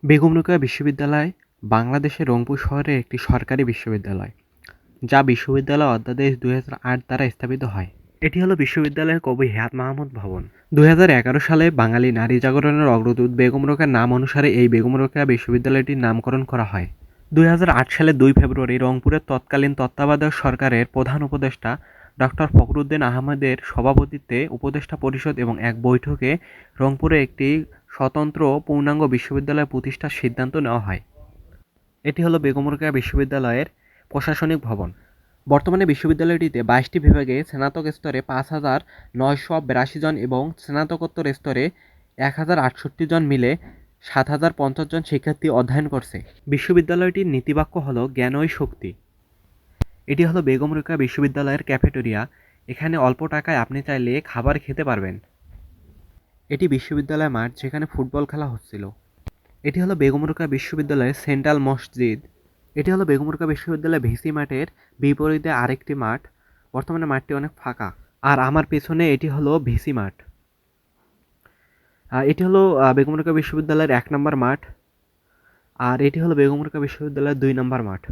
বেগম রোকেয়া বিশ্ববিদ্যালয় বাংলাদেশের রংপুর শহরের একটি সরকারি বিশ্ববিদ্যালয়, যা বিশ্ববিদ্যালয় অধ্যাদেশ ২০০৮ দ্বারা স্থাপিত হয়। এটি হলো বিশ্ববিদ্যালয়ের কবি হায়াৎ মাহমুদ ভবন। ২০১১ সালে বাঙালি নারী জাগরণের অগ্রদূত বেগম রোকেয়ার নাম অনুসারে এই বেগম রোকেয়া বিশ্ববিদ্যালয়টির নামকরণ করা হয়। ২০০৮ সালের ২ ফেব্রুয়ারি রংপুরের তৎকালীন তত্ত্বাবধায়ক সরকারের প্রধান উপদেষ্টা ডক্টর ফখরুদ্দীন আহমেদের সভাপতিত্বে উপদেষ্টা পরিষদ এবং এক বৈঠকে রংপুরে একটি স্বতন্ত্র পূর্ণাঙ্গ বিশ্ববিদ্যালয় প্রতিষ্ঠার সিদ্ধান্ত নেওয়া হয়। এটি হলো বেগম রোকেয়া বিশ্ববিদ্যালয়ের প্রশাসনিক ভবন। বর্তমানে বিশ্ববিদ্যালয়টিতে ২২টি বিভাগে স্নাতক স্তরে ৫,৯৮২ জন এবং স্নাতকোত্তর স্তরে ১,০৬৮ জন মিলে ৭,০৫০ জন শিক্ষার্থী অধ্যয়ন করছে। বিশ্ববিদ্যালয়টির নীতিবাক্য হলো জ্ঞানই শক্তি। এটি হলো বেগম রোকেয়া বিশ্ববিদ্যালয়ের ক্যাফেটেরিয়া। এখানে অল্প টাকায় আপনি চাইলে খাবার খেতে পারবেন। এটি বিশ্ববিদ্যালয় মাঠ, যেখানে ফুটবল খেলা হচ্ছিল। এটি হলো বেগম রোকেয়া বিশ্ববিদ্যালয়ের সেন্ট্রাল মসজিদ। এটি হলো বেগম রোকেয়া বিশ্ববিদ্যালয়ের ভিসি মাঠের বিপরীতে আরেকটি মাঠ। বর্তমানে মাঠটি অনেক ফাঁকা। আর আমার পেছনে এটি হলো ভিসি মাঠ। এটি হলো বেগম রোকেয়া বিশ্ববিদ্যালয়ের ১ নম্বর মাঠ। আর এটি হলো বেগম রোকেয়া বিশ্ববিদ্যালয়ের ২ নম্বর মাঠ।